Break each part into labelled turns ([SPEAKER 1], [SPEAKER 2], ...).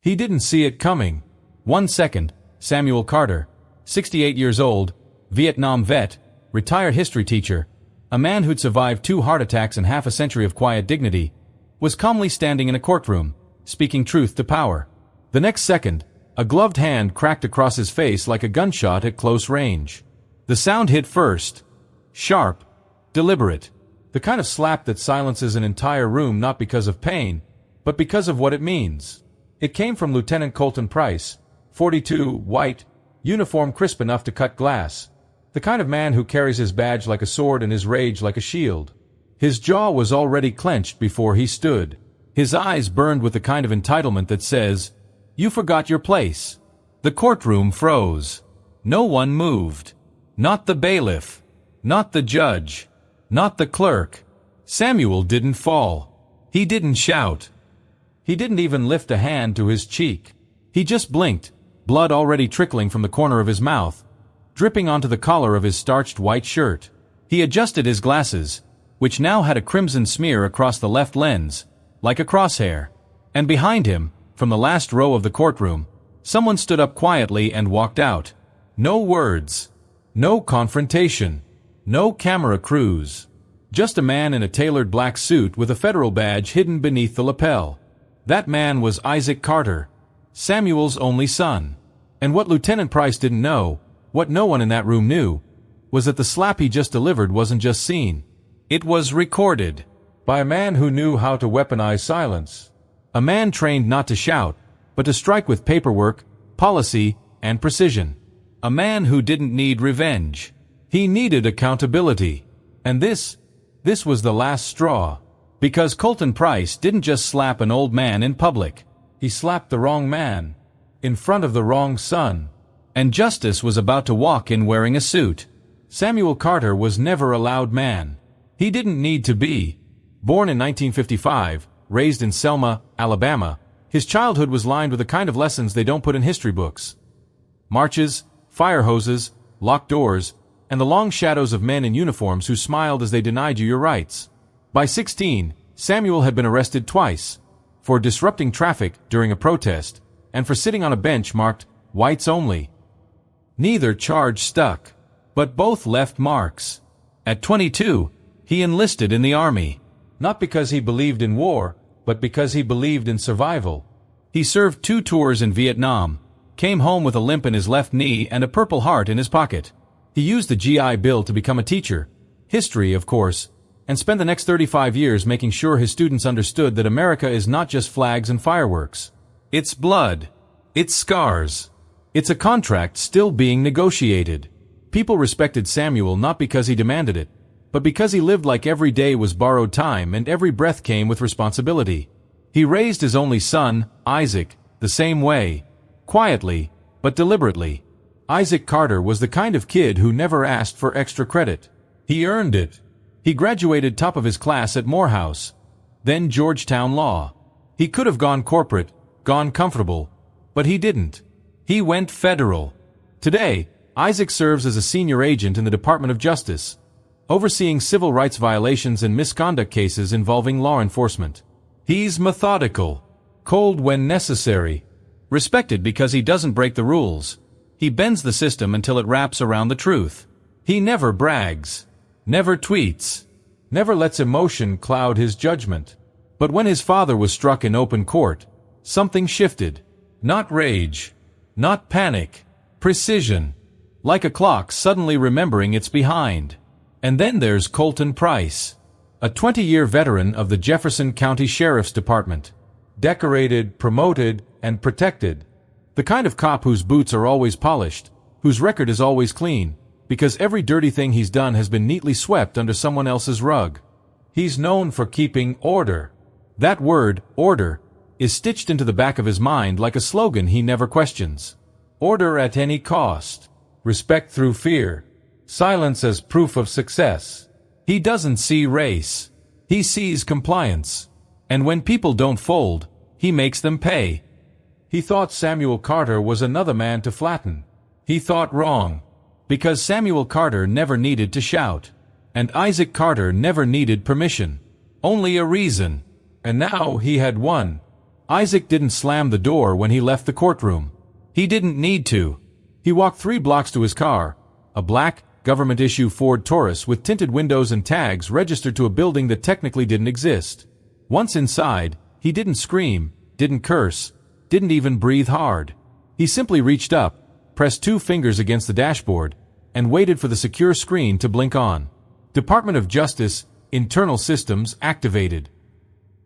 [SPEAKER 1] He didn't see it coming. 1 second, Samuel Carter, 68 years old, Vietnam vet, retired history teacher, a man who'd survived 2 heart attacks and half a century of quiet dignity, was calmly standing in a courtroom, speaking truth to power. The next second, a gloved hand cracked across his face like a gunshot at close range. The sound hit first. Sharp, deliberate. The kind of slap that silences an entire room not because of pain, but because of what it means. It came from Lieutenant Colton Price, 42, white, uniform crisp enough to cut glass. The kind of man who carries his badge like a sword and his rage like a shield. His jaw was already clenched before he stood. His eyes burned with the kind of entitlement that says, "You forgot your place." The courtroom froze. No one moved. Not the bailiff. Not the judge. Not the clerk. Samuel didn't fall. He didn't shout. He didn't even lift a hand to his cheek. He just blinked, blood already trickling from the corner of his mouth, dripping onto the collar of his starched white shirt. He adjusted his glasses, which now had a crimson smear across the left lens, like a crosshair. And behind him, from the last row of the courtroom, someone stood up quietly and walked out. No words. No confrontation. No camera crews. Just a man in a tailored black suit with a federal badge hidden beneath the lapel. That man was Isaac Carter, Samuel's only son. And what Lieutenant Price didn't know, what no one in that room knew, was that the slap he just delivered wasn't just seen. It was recorded. By a man who knew how to weaponize silence. A man trained not to shout, but to strike with paperwork, policy, and precision. A man who didn't need revenge. He needed accountability. And this was the last straw. Because Colton Price didn't just slap an old man in public. He slapped the wrong man. In front of the wrong son. And justice was about to walk in wearing a suit. Samuel Carter was never a loud man. He didn't need to be. Born in 1955, raised in Selma, Alabama, his childhood was lined with the kind of lessons they don't put in history books. Marches, fire hoses, locked doors, and the long shadows of men in uniforms who smiled as they denied you your rights. By 16, Samuel had been arrested twice, for disrupting traffic during a protest, and for sitting on a bench marked, "Whites Only." Neither charge stuck, but both left marks. At 22, he enlisted in the army, not because he believed in war, but because he believed in survival. He served 2 tours in Vietnam, came home with a limp in his left knee and a Purple Heart in his pocket. He used the GI Bill to become a teacher, history, of course, and spent the next 35 years making sure his students understood that America is not just flags and fireworks. It's blood. It's scars. It's a contract still being negotiated. People respected Samuel not because he demanded it, but because he lived like every day was borrowed time and every breath came with responsibility. He raised his only son, Isaac, the same way, quietly, but deliberately. Isaac Carter was the kind of kid who never asked for extra credit. He earned it. He graduated top of his class at Morehouse, then Georgetown Law. He could have gone corporate, gone comfortable, but he didn't. He went federal. Today, Isaac serves as a senior agent in the Department of Justice, overseeing civil rights violations and misconduct cases involving law enforcement. He's methodical, cold when necessary, respected because he doesn't break the rules. He bends the system until it wraps around the truth. He never brags, never tweets, never lets emotion cloud his judgment. But when his father was struck in open court, something shifted. Not rage, not panic, precision. Like a clock suddenly remembering it's behind. And then there's Colton Price, a 20-year veteran of the Jefferson County Sheriff's Department. Decorated, promoted, and protected. The kind of cop whose boots are always polished, whose record is always clean, because every dirty thing he's done has been neatly swept under someone else's rug. He's known for keeping order. That word, order, is stitched into the back of his mind like a slogan he never questions. Order at any cost. Respect through fear. Silence as proof of success. He doesn't see race. He sees compliance. And when people don't fold, he makes them pay. He thought Samuel Carter was another man to flatten. He thought wrong. Because Samuel Carter never needed to shout. And Isaac Carter never needed permission. Only a reason. And now he had one. Isaac didn't slam the door when he left the courtroom. He didn't need to. He walked 3 blocks to his car, a black, government-issue Ford Taurus with tinted windows and tags registered to a building that technically didn't exist. Once inside, he didn't scream, didn't curse, didn't even breathe hard. He simply reached up, pressed 2 fingers against the dashboard, and waited for the secure screen to blink on. Department of Justice, Internal Systems activated.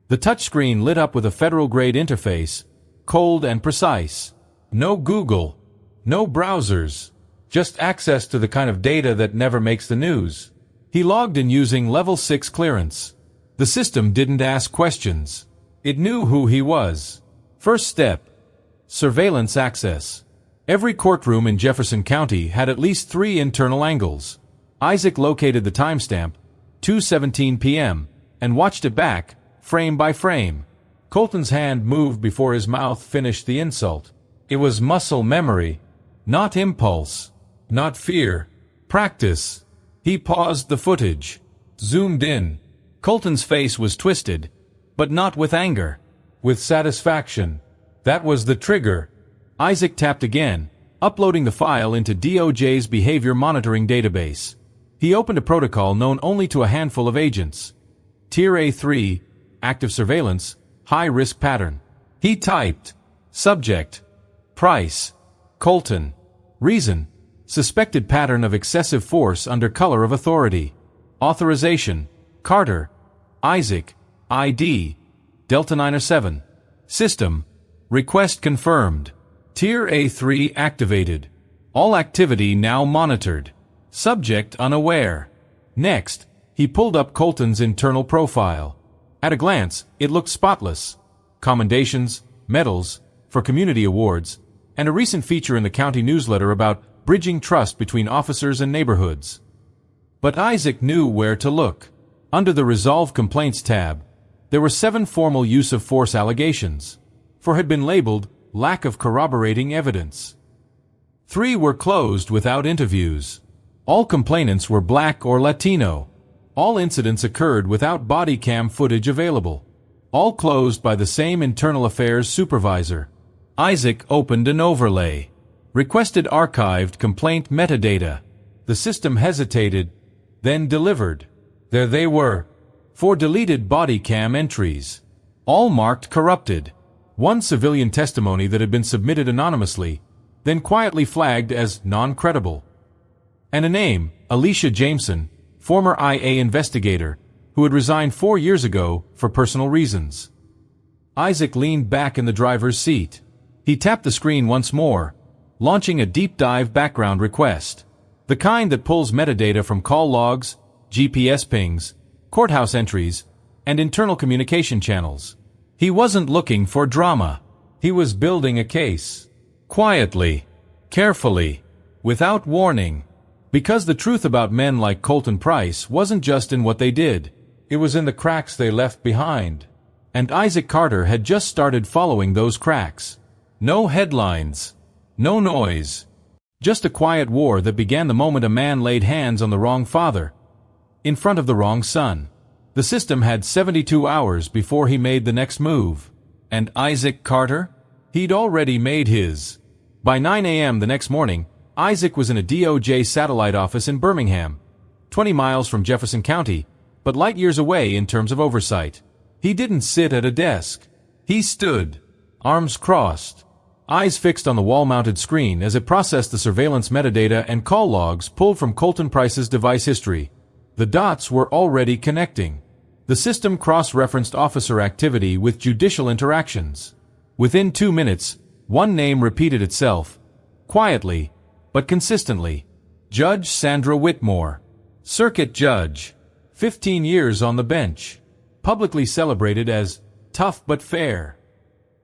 [SPEAKER 1] The touchscreen lit up with a federal-grade interface, cold and precise. No Google, no browsers, just access to the kind of data that never makes the news. He logged in using Level 6 clearance. The system didn't ask questions. It knew who he was. First step: surveillance access. Every courtroom in Jefferson County had at least 3 internal angles. Isaac located the timestamp, 2:17 p.m., and watched it back, frame by frame. Colton's hand moved before his mouth finished the insult. It was muscle memory, not impulse, not fear. Practice. He paused the footage, zoomed in. Colton's face was twisted, but not with anger, with satisfaction. That was the trigger. Isaac tapped again, uploading the file into DOJ's behavior monitoring database. He opened a protocol known only to a handful of agents. Tier A3, active surveillance, high-risk pattern. He typed, subject, Price, Colton. Reason, suspected pattern of excessive force under color of authority. Authorization, Carter, Isaac, ID, Delta 907. System, request confirmed. Tier A3 activated. All activity now monitored. Subject unaware. Next, he pulled up Colton's internal profile. At a glance, it looked spotless. Commendations, medals, for community awards, and a recent feature in the county newsletter about bridging trust between officers and neighborhoods. But Isaac knew where to look. Under the Resolve Complaints tab, there were 7 formal use of force allegations, for had been labeled lack of corroborating evidence. 3 were closed without interviews. All complainants were Black or Latino. All incidents occurred without body cam footage available. All closed by the same internal affairs supervisor. Isaac opened an overlay. Requested archived complaint metadata. The system hesitated, then delivered. There they were. 4 deleted body cam entries. All marked corrupted. 1 civilian testimony that had been submitted anonymously, then quietly flagged as non-credible. And a name, Alicia Jameson, former IA investigator, who had resigned 4 years ago for personal reasons. Isaac leaned back in the driver's seat. He tapped the screen once more, launching a deep dive background request. The kind that pulls metadata from call logs, GPS pings, courthouse entries, and internal communication channels. He wasn't looking for drama. He was building a case. Quietly, carefully, without warning. Because the truth about men like Colton Price wasn't just in what they did. It was in the cracks they left behind. And Isaac Carter had just started following those cracks. No headlines. No noise. Just a quiet war that began the moment a man laid hands on the wrong father, in front of the wrong son. The system had 72 hours before he made the next move. And Isaac Carter? He'd already made his. By 9 a.m. the next morning, Isaac was in a DOJ satellite office in Birmingham, 20 miles from Jefferson County, but light years away in terms of oversight. He didn't sit at a desk. He stood, arms crossed, eyes fixed on the wall-mounted screen as it processed the surveillance metadata and call logs pulled from Colton Price's device history. The dots were already connecting. The system cross-referenced officer activity with judicial interactions. Within 2 minutes, 1 name repeated itself, quietly, but consistently. Judge Sandra Whitmore. Circuit Judge. 15 years on the bench. Publicly celebrated as tough but fair.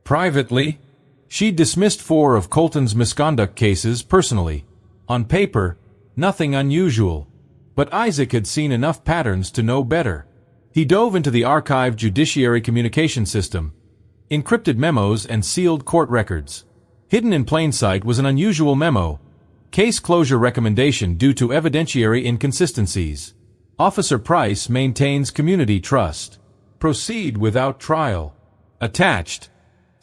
[SPEAKER 1] Privately, she dismissed 4 of Colton's misconduct cases personally. On paper, nothing unusual. But Isaac had seen enough patterns to know better. He dove into the archived judiciary communication system, encrypted memos and sealed court records. Hidden in plain sight was an unusual memo. Case closure recommendation due to evidentiary inconsistencies. Officer Price maintains community trust. Proceed without trial. Attached.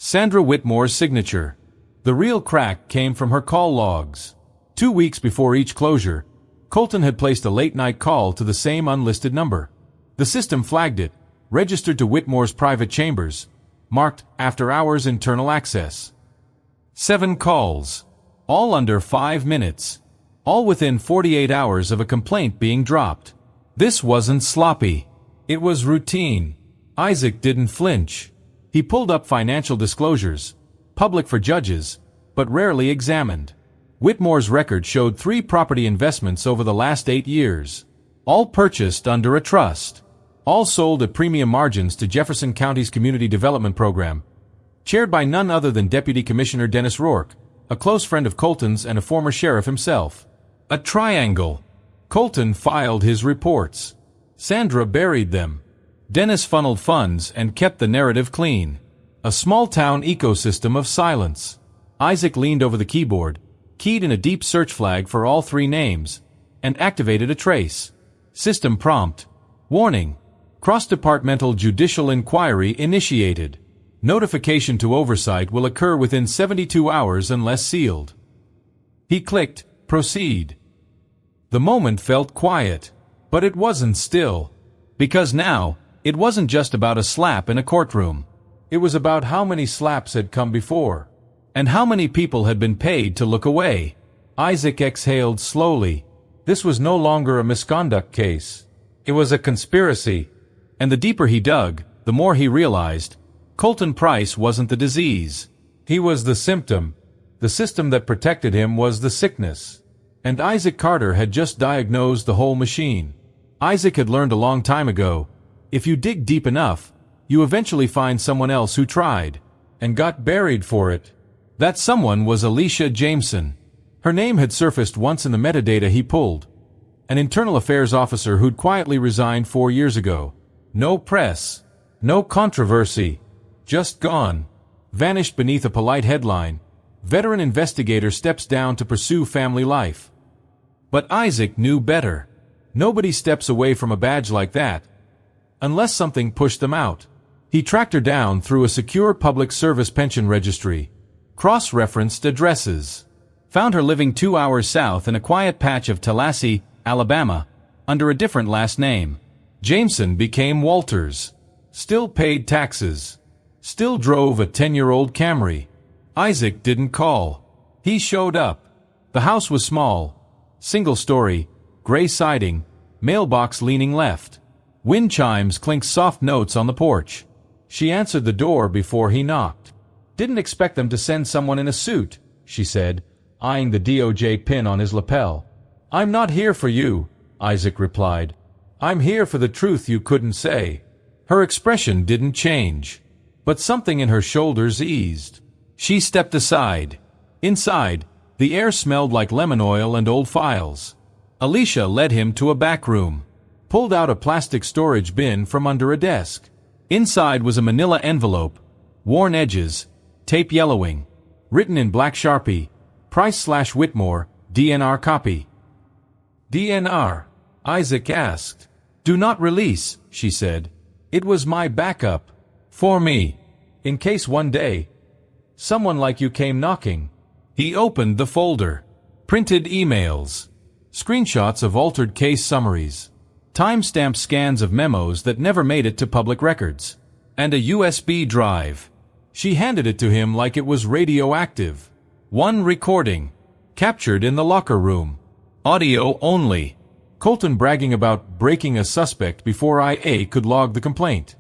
[SPEAKER 1] Sandra Whitmore's signature. The real crack came from her call logs. 2 weeks before each closure, Colton had placed a late-night call to the same unlisted number. The system flagged it, registered to Whitmore's private chambers, marked After Hours Internal Access. 7 calls. All under 5 minutes. All within 48 hours of a complaint being dropped. This wasn't sloppy. It was routine. Isaac didn't flinch. He pulled up financial disclosures, public for judges, but rarely examined. Whitmore's record showed 3 property investments over the last 8 years. All purchased under a trust. All sold at premium margins to Jefferson County's Community Development Program, chaired by none other than Deputy Commissioner Dennis Rourke, a close friend of Colton's and a former sheriff himself. A triangle. Colton filed his reports. Sandra buried them. Dennis funneled funds and kept the narrative clean. A small-town ecosystem of silence. Isaac leaned over the keyboard, keyed in a deep search flag for all 3 names, and activated a trace. System prompt. Warning. Cross-departmental judicial inquiry initiated. Notification to oversight will occur within 72 hours unless sealed. He clicked, Proceed. The moment felt quiet, but it wasn't still. Because now, it wasn't just about a slap in a courtroom. It was about how many slaps had come before, and how many people had been paid to look away. Isaac exhaled slowly. This was no longer a misconduct case. It was a conspiracy. And the deeper he dug, the more he realized, Colton Price wasn't the disease. He was the symptom. The system that protected him was the sickness. And Isaac Carter had just diagnosed the whole machine. Isaac had learned a long time ago, if you dig deep enough, you eventually find someone else who tried, and got buried for it. That someone was Alicia Jameson. Her name had surfaced once in the metadata he pulled. An internal affairs officer who'd quietly resigned 4 years ago. No press. No controversy. Just gone. Vanished beneath a polite headline. Veteran investigator steps down to pursue family life. But Isaac knew better. Nobody steps away from a badge like that, unless something pushed them out. He tracked her down through a secure public service pension registry. Cross-referenced addresses. Found her living 2 hours south in a quiet patch of Tallahassee, Alabama, under a different last name. Jameson became Walters. Still paid taxes. Still drove a 10-year-old Camry. Isaac didn't call. He showed up. The house was small. Single story, gray siding, mailbox leaning left. Wind chimes clinked soft notes on the porch. She answered the door before he knocked. Didn't expect them to send someone in a suit, she said, eyeing the DOJ pin on his lapel. I'm not here for you, Isaac replied. I'm here for the truth you couldn't say. Her expression didn't change, but something in her shoulders eased. She stepped aside. Inside, the air smelled like lemon oil and old files. Alicia led him to a back room, pulled out a plastic storage bin from under a desk. Inside was a manila envelope, worn edges, tape yellowing, written in black Sharpie, Price/Whitmore, DNR copy. DNR? Isaac asked. Do not release, she said. It was my backup. For me. In case one day, someone like you came knocking. He opened the folder. Printed emails. Screenshots of altered case summaries. Time-stamped scans of memos that never made it to public records. And a USB drive. She handed it to him like it was radioactive. One recording. Captured in the locker room. Audio only. Colton bragging about breaking a suspect before IA could log the complaint.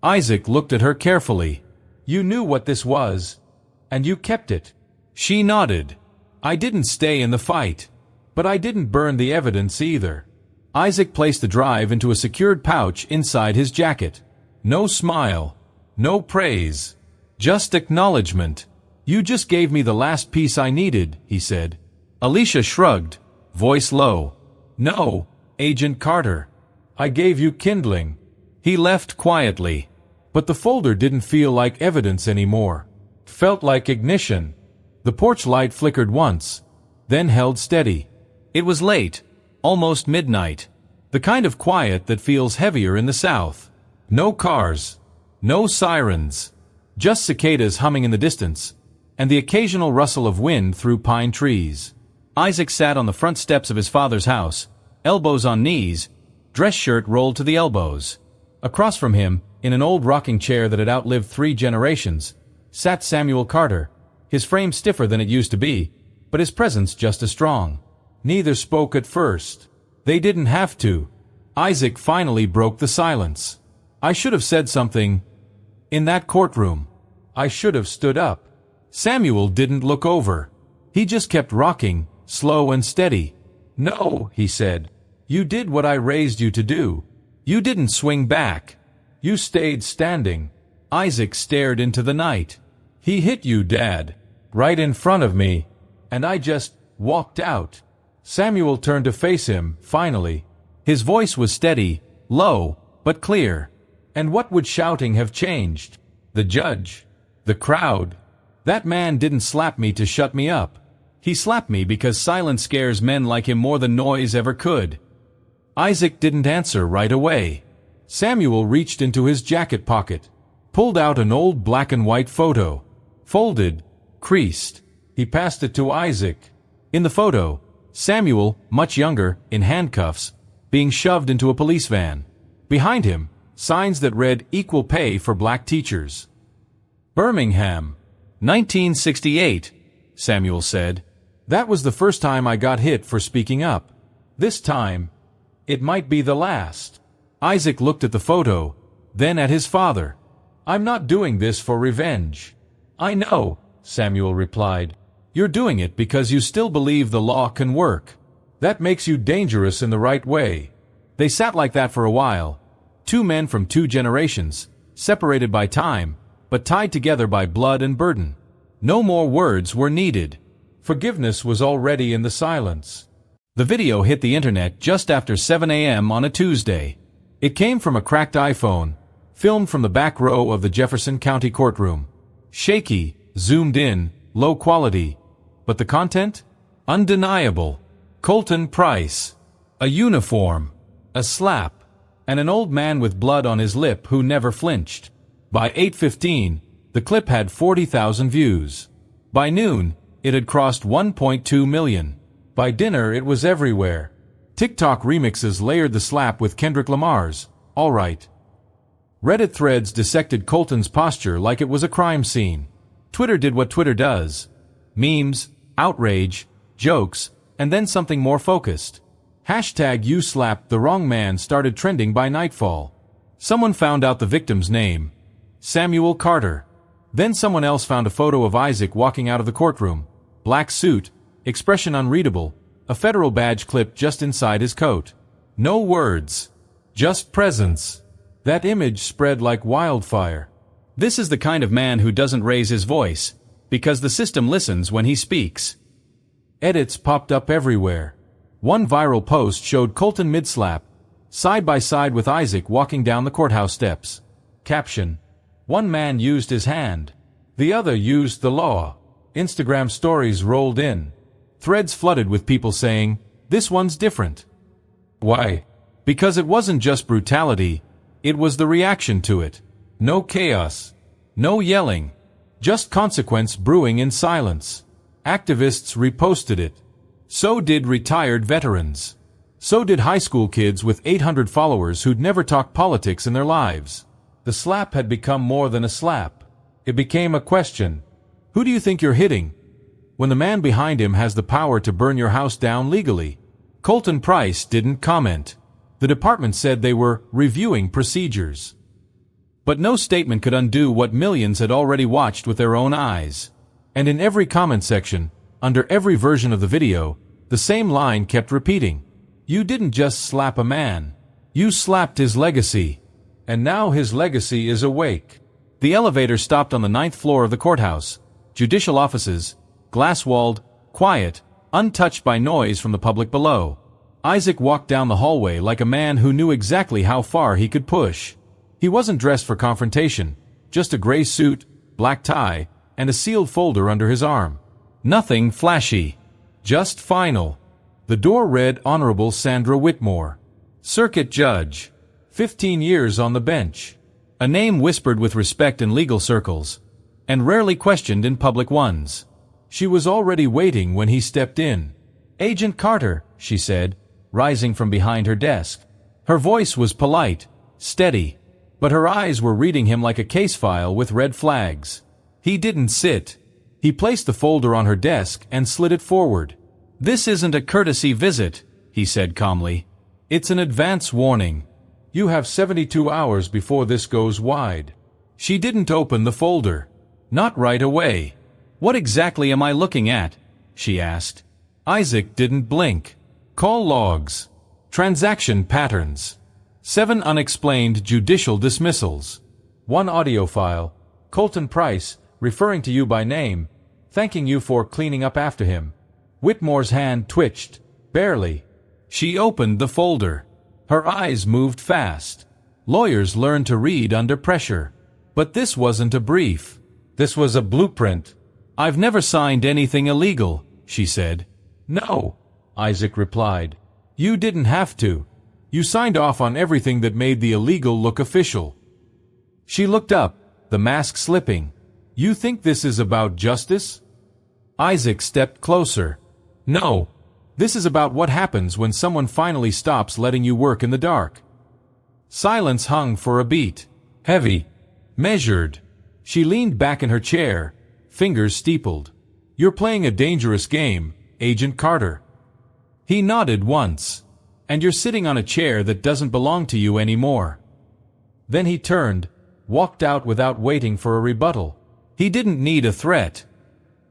[SPEAKER 1] Isaac looked at her carefully. You knew what this was, and you kept it. She nodded. I didn't stay in the fight, but I didn't burn the evidence either. Isaac placed the drive into a secured pouch inside his jacket. No smile. No praise. Just acknowledgement. You just gave me the last piece I needed, he said. Alicia shrugged, voice low. No, Agent Carter. I gave you kindling. He left quietly. But the folder didn't feel like evidence anymore. Felt like ignition. The porch light flickered once, then held steady. It was late, almost midnight. The kind of quiet that feels heavier in the South. No cars. No sirens. Just cicadas humming in the distance, and the occasional rustle of wind through pine trees. Isaac sat on the front steps of his father's house, elbows on knees, dress shirt rolled to the elbows. Across from him, in an old rocking chair that had outlived 3 generations, sat Samuel Carter, his frame stiffer than it used to be, but his presence just as strong. Neither spoke at first. They didn't have to. Isaac finally broke the silence. "I should have said something in that courtroom. I should have stood up." Samuel didn't look over. He just kept rocking, slow and steady. "No," he said. "You did what I raised you to do. You didn't swing back. You stayed standing." Isaac stared into the night. "He hit you, Dad, right in front of me, and I just walked out." Samuel turned to face him, finally. His voice was steady, low, but clear. And what would shouting have changed? The judge? The crowd? "That man didn't slap me to shut me up. He slapped me because silence scares men like him more than noise ever could." Isaac didn't answer right away. Samuel reached into his jacket pocket, pulled out an old black and white photo. Folded, creased. He passed it to Isaac. In the photo, Samuel, much younger, in handcuffs, being shoved into a police van. Behind him, signs that read "Equal Pay for Black Teachers." "Birmingham, 1968, Samuel said. "That was the first time I got hit for speaking up. This time, it might be the last." Isaac looked at the photo, then at his father. "I'm not doing this for revenge." "I know," Samuel replied. "You're doing it because you still believe the law can work. That makes you dangerous in the right way." They sat like that for a while. 2 men from 2 generations, separated by time, but tied together by blood and burden. No more words were needed. Forgiveness was already in the silence. The video hit the internet just after 7 a.m. on a Tuesday. It came from a cracked iPhone, filmed from the back row of the Jefferson County courtroom. Shaky, zoomed in, low quality. But the content? Undeniable. Colton Price. A uniform. A slap. And an old man with blood on his lip who never flinched. By 8:15, the clip had 40,000 views. By noon, it had crossed 1.2 million. By dinner, it was everywhere. TikTok remixes layered the slap with Kendrick Lamar's "All Right." Reddit threads dissected Colton's posture like it was a crime scene. Twitter did what Twitter does. Memes, outrage, jokes, and then something more focused. Hashtag "You slapped the wrong man" started trending by nightfall. Someone found out the victim's name. Samuel Carter. Then someone else found a photo of Isaac walking out of the courtroom. Black suit, expression unreadable, a federal badge clipped just inside his coat. No words. Just presence. That image spread like wildfire. This is the kind of man who doesn't raise his voice, because the system listens when he speaks. Edits popped up everywhere. One viral post showed Colton mid-slap, side by side with Isaac walking down the courthouse steps. Caption: "One man used his hand. The other used the law." Instagram stories rolled in. Threads flooded with people saying, "This one's different." Why? Because it wasn't just brutality, it was the reaction to it. No chaos. No yelling. Just consequence brewing in silence. Activists reposted it. So did retired veterans. So did high school kids with 800 followers who'd never talked politics in their lives. The slap had become more than a slap. It became a question. Who do you think you're hitting? When the man behind him has the power to burn your house down legally. Colton Price didn't comment. The department said they were reviewing procedures. But no statement could undo what millions had already watched with their own eyes. And in every comment section, under every version of the video, the same line kept repeating. You didn't just slap a man. You slapped his legacy. And now his legacy is awake. The elevator stopped on the 9th floor of the courthouse. Judicial offices, glass-walled, quiet, untouched by noise from the public below. Isaac walked down the hallway like a man who knew exactly how far he could push. He wasn't dressed for confrontation, just a gray suit, black tie, and a sealed folder under his arm. Nothing flashy. Just final. The door read Honorable Sandra Whitmore. Circuit Judge. 15 years on the bench. A name whispered with respect in legal circles, and rarely questioned in public ones. She was already waiting when he stepped in. "Agent Carter," she said, rising from behind her desk. Her voice was polite, steady, but her eyes were reading him like a case file with red flags. He didn't sit. He placed the folder on her desk and slid it forward. "This isn't a courtesy visit," he said calmly. "It's an advance warning. You have 72 hours before this goes wide." She didn't open the folder. Not right away. "What exactly am I looking at?" she asked. Isaac didn't blink. "Call logs. Transaction patterns. 7 unexplained judicial dismissals. 1 audio file. Colton Price, referring to you by name, thanking you for cleaning up after him." Whitmore's hand twitched, barely. She opened the folder. Her eyes moved fast. Lawyers learn to read under pressure. But this wasn't a brief. This was a blueprint. "I've never signed anything illegal," she said. "No," Isaac replied. "You didn't have to. You signed off on everything that made the illegal look official." She looked up, the mask slipping. "You think this is about justice?" Isaac stepped closer. "No. This is about what happens when someone finally stops letting you work in the dark." Silence hung for a beat. Heavy. Measured. She leaned back in her chair, fingers steepled. "You're playing a dangerous game, Agent Carter." He nodded once. "And you're sitting on a chair that doesn't belong to you anymore." Then he turned, walked out without waiting for a rebuttal. He didn't need a threat.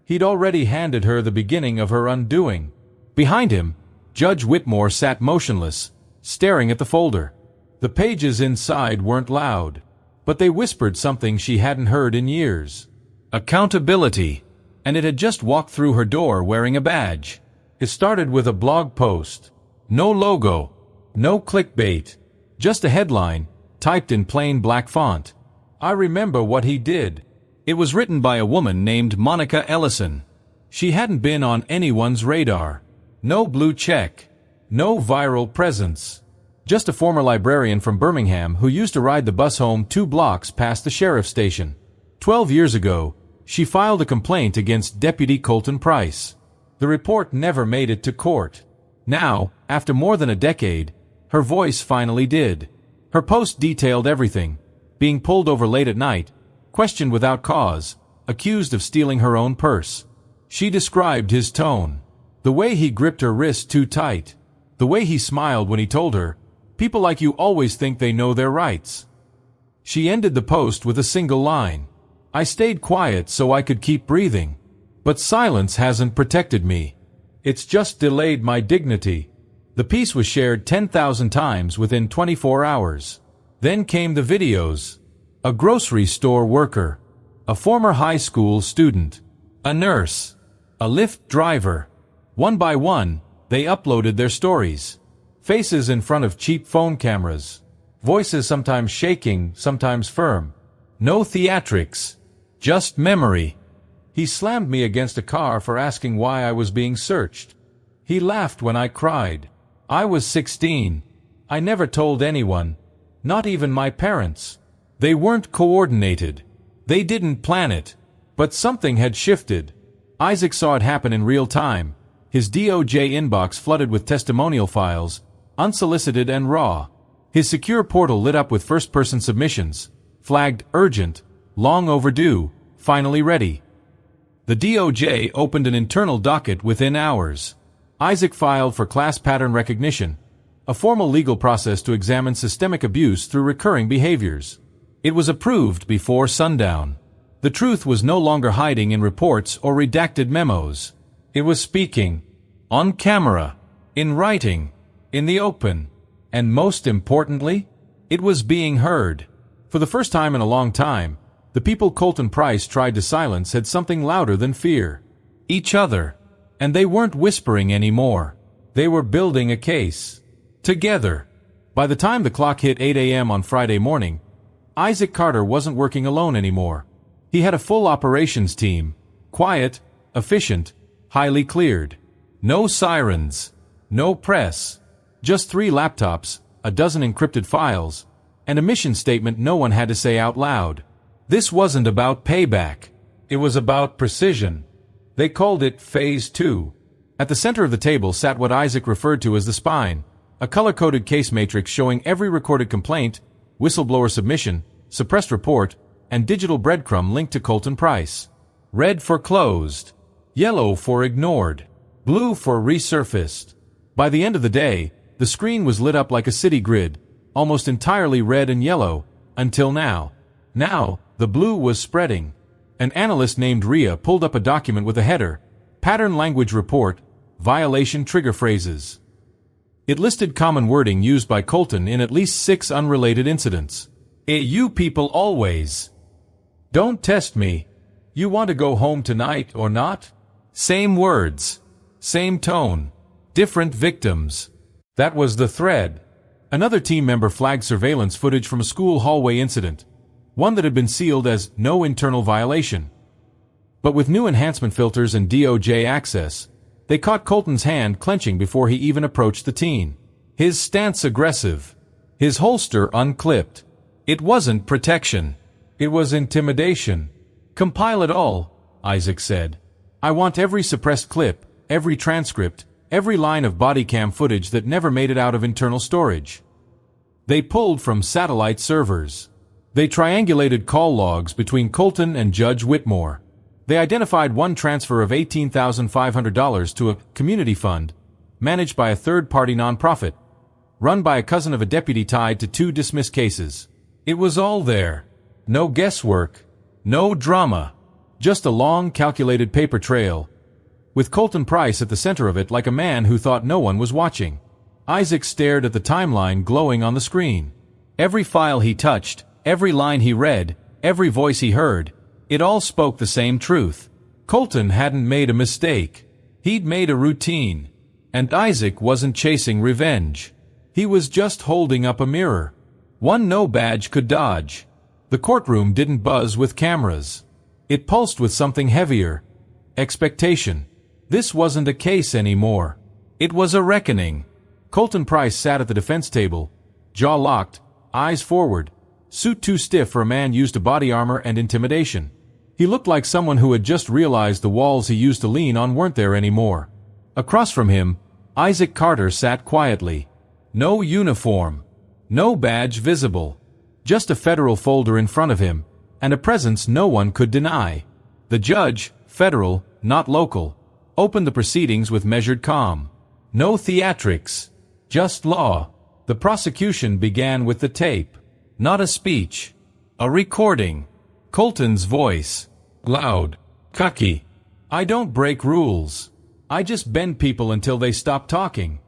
[SPEAKER 1] He'd already handed her the beginning of her undoing. Behind him, Judge Whitmore sat motionless, staring at the folder. The pages inside weren't loud, but they whispered something she hadn't heard in years. Accountability. And it had just walked through her door wearing a badge. It started with a blog post. No logo. No clickbait. Just a headline, typed in plain black font. "I remember what he did." It was written by a woman named Monica Ellison. She hadn't been on anyone's radar. No blue check. No viral presence. Just a former librarian from Birmingham who used to ride the bus home 2 blocks past the sheriff's station. 12 years ago, she filed a complaint against Deputy Colton Price. The report never made it to court. Now, after more than a decade, her voice finally did. Her post detailed everything: being pulled over late at night, questioned without cause, accused of stealing her own purse. She described his tone. The way he gripped her wrist too tight. The way he smiled when he told her, "People like you always think they know their rights." She ended the post with a single line. "I stayed quiet so I could keep breathing. But silence hasn't protected me. It's just delayed my dignity." The piece was shared 10,000 times within 24 hours. Then came the videos. A grocery store worker. A former high school student. A nurse. A Lyft driver. One by one, they uploaded their stories. Faces in front of cheap phone cameras. Voices sometimes shaking, sometimes firm. No theatrics. Just memory. "He slammed me against a car for asking why I was being searched. He laughed when I cried. I was 16. I never told anyone. Not even my parents. They weren't coordinated. They didn't plan it. But something had shifted." Isaac saw it happen in real time. His DOJ inbox flooded with testimonial files, unsolicited and raw. His secure portal lit up with first-person submissions, flagged urgent, long overdue, finally ready. The DOJ opened an internal docket within hours. Isaac filed for class pattern recognition, a formal legal process to examine systemic abuse through recurring behaviors. It was approved before sundown. The truth was no longer hiding in reports or redacted memos. It was speaking. On camera. In writing. In the open. And most importantly, it was being heard. For the first time in a long time, the people Colton Price tried to silence had something louder than fear. Each other. And they weren't whispering anymore. They were building a case. Together. By the time the clock hit 8 a.m. on Friday morning, Isaac Carter wasn't working alone anymore. He had a full operations team. Quiet, efficient, highly cleared. No sirens. No press. Just 3 laptops, a dozen encrypted files, and a mission statement no one had to say out loud. This wasn't about payback. It was about precision. They called it Phase 2. At the center of the table sat what Isaac referred to as the spine, a color-coded case matrix showing every recorded complaint, whistleblower submission, suppressed report, and digital breadcrumb linked to Colton Price. Red for closed, yellow for ignored, blue for resurfaced. By the end of the day, the screen was lit up like a city grid, almost entirely red and yellow, until now. Now, the blue was spreading. An analyst named Rhea pulled up a document with a header, Pattern Language Report, Violation Trigger Phrases. It listed common wording used by Colton in at least 6 unrelated incidents. You people always. Don't test me. You want to go home tonight or not? Same words. Same tone. Different victims. That was the thread. Another team member flagged surveillance footage from a school hallway incident, one that had been sealed as no internal violation. But with new enhancement filters and DOJ access, they caught Colton's hand clenching before he even approached the teen. His stance aggressive. His holster unclipped. It wasn't protection. It was intimidation. Compile it all, Isaac said. I want every suppressed clip, every transcript, every line of body cam footage that never made it out of internal storage. They pulled from satellite servers. They triangulated call logs between Colton and Judge Whitmore. They identified one transfer of $18,500 to a community fund, managed by a third-party nonprofit, run by a cousin of a deputy tied to 2 dismissed cases. It was all there. No guesswork. No drama. Just a long, calculated paper trail, with Colton Price at the center of it like a man who thought no one was watching. Isaac stared at the timeline glowing on the screen. Every file he touched, every line he read, every voice he heard, it all spoke the same truth. Colton hadn't made a mistake. He'd made a routine. And Isaac wasn't chasing revenge. He was just holding up a mirror. One no badge could dodge. The courtroom didn't buzz with cameras. It pulsed with something heavier. Expectation. This wasn't a case anymore. It was a reckoning. Colton Price sat at the defense table, jaw locked, eyes forward, suit too stiff for a man used to body armor and intimidation. He looked like someone who had just realized the walls he used to lean on weren't there anymore. Across from him, Isaac Carter sat quietly. No uniform. No badge visible. Just a federal folder in front of him, and a presence no one could deny. The judge, federal, not local, opened the proceedings with measured calm. No theatrics. Just law. The prosecution began with the tape. Not a speech. A recording. Colton's voice. Loud. Cocky. I don't break rules. I just bend people until they stop talking.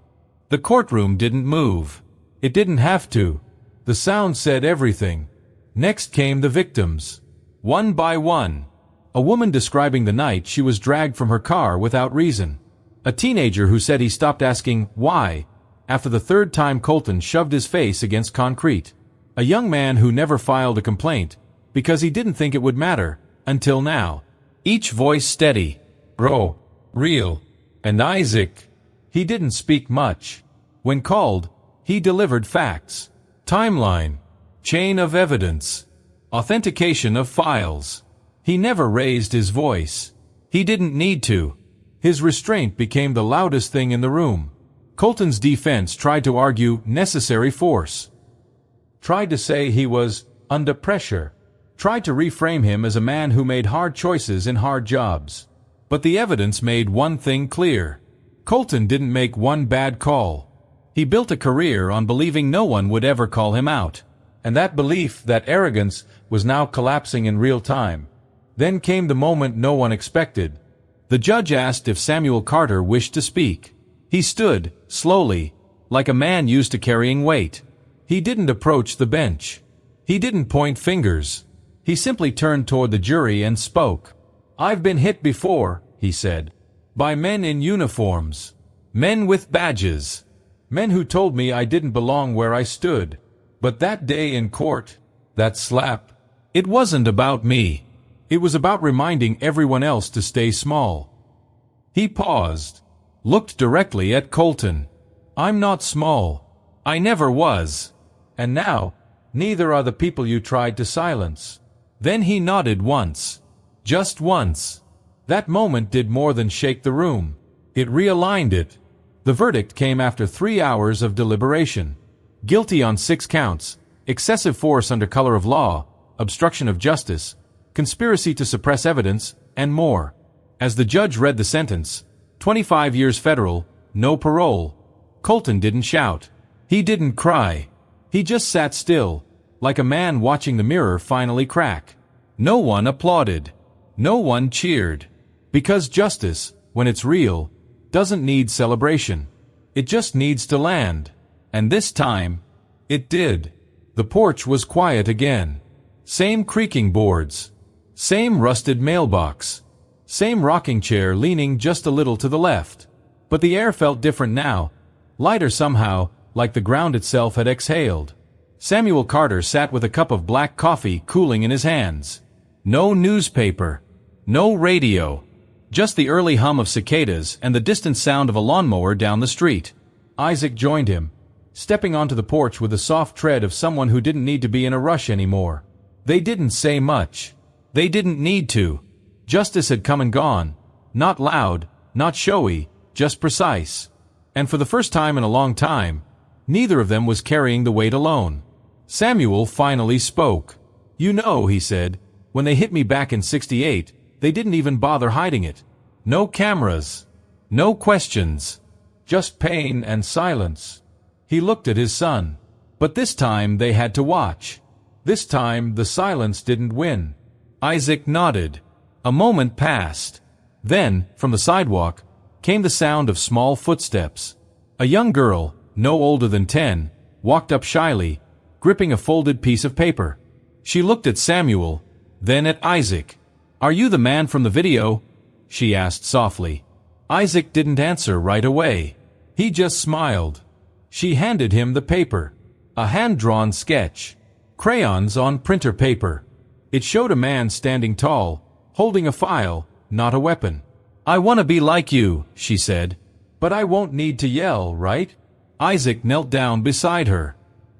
[SPEAKER 1] The courtroom didn't move. It didn't have to. The sound said everything. Next came the victims. One by one. A woman describing the night she was dragged from her car without reason. A teenager who said he stopped asking why after the 3rd time Colton shoved his face against concrete. A young man who never filed a complaint because he didn't think it would matter until now. Each voice steady. Raw. Real. And Isaac. He didn't speak much. When called, he delivered facts. Timeline. Chain of evidence. Authentication of files. He never raised his voice. He didn't need to. His restraint became the loudest thing in the room. Colton's defense tried to argue necessary force. Tried to say he was under pressure. Tried to reframe him as a man who made hard choices in hard jobs. But the evidence made one thing clear. Colton didn't make one bad call. He built a career on believing no one would ever call him out. And that belief, that arrogance, was now collapsing in real time. Then came the moment no one expected. The judge asked if Samuel Carter wished to speak. He stood, slowly, like a man used to carrying weight. He didn't approach the bench. He didn't point fingers. He simply turned toward the jury and spoke. I've been hit before, he said, by men in uniforms. Men with badges. Men who told me I didn't belong where I stood. But that day in court, that slap, it wasn't about me. It was about reminding everyone else to stay small. He paused, looked directly at Colton. I'm not small. I never was. And now, Neither are the people you tried to silence. Then he nodded once. Just once. That moment did more than shake the room. It realigned it. The verdict came after 3 hours of deliberation. Guilty on 6 counts, excessive force under color of law, obstruction of justice, conspiracy to suppress evidence, and more. As the judge read the sentence, 25 years federal, no parole, Colton didn't shout. He didn't cry. He just sat still, like a man watching the mirror finally crack. No one applauded. No one cheered. Because justice, when it's real, doesn't need celebration. It just needs to land. And this time, it did. The porch was quiet again. Same creaking boards. Same rusted mailbox. Same rocking chair leaning just a little to the left. But the air felt different now, lighter somehow, like the ground itself had exhaled. Samuel Carter sat with a cup of black coffee cooling in his hands. No newspaper. No radio. Just the early hum of cicadas and the distant sound of a lawnmower down the street. Isaac joined him, stepping onto the porch with the soft tread of someone who didn't need to be in a rush anymore. They didn't say much. They didn't need to. Justice had come and gone. Not loud, not showy, just precise. And for the first time in a long time, neither of them was carrying the weight alone. Samuel finally spoke. "You know," he said, "when they hit me back in '68, they didn't even bother hiding it. No cameras. No questions. Just pain and silence." He looked at his son. But this time they had to watch. This time the silence didn't win. Isaac nodded. A moment passed. Then, from the sidewalk, came the sound of small footsteps. A young girl, no older than 10, walked up shyly, gripping a folded piece of paper. She looked at Samuel, then at Isaac. "Are you the man from the video?" she asked softly. Isaac didn't answer right away. He just smiled. She handed him the paper. A hand-drawn sketch. Crayons on printer paper. It showed a man standing tall, holding a file, not a weapon. "I want to be like you," she said. "But I won't need to yell, right?" Isaac knelt down beside her.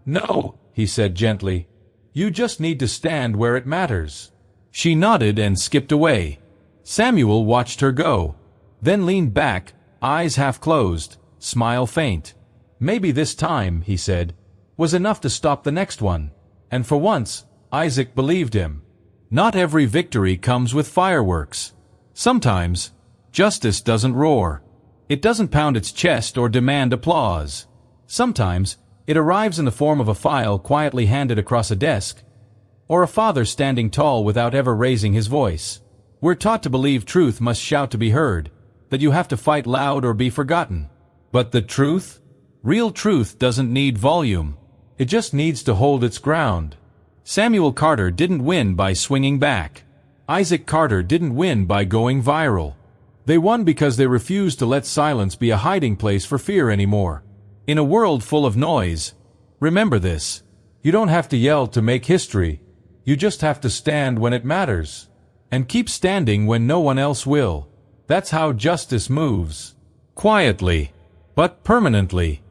[SPEAKER 1] "No," he said gently. "You just need to stand where it matters." She nodded and skipped away. Samuel watched her go, then leaned back, eyes half closed, smile faint. "Maybe this time," he said, "was enough to stop the next one." And for once, Isaac believed him. Not every victory comes with fireworks. Sometimes, justice doesn't roar. It doesn't pound its chest or demand applause. Sometimes, it arrives in the form of a file quietly handed across a desk, or a father standing tall without ever raising his voice. We're taught to believe truth must shout to be heard, that you have to fight loud or be forgotten. But the truth? Real truth doesn't need volume. It just needs to hold its ground. Samuel Carter didn't win by swinging back. Isaac Carter didn't win by going viral. They won because they refused to let silence be a hiding place for fear anymore. In a world full of noise, remember this: you don't have to yell to make history. You just have to stand when it matters. And keep standing when no one else will. That's how justice moves. Quietly, but permanently.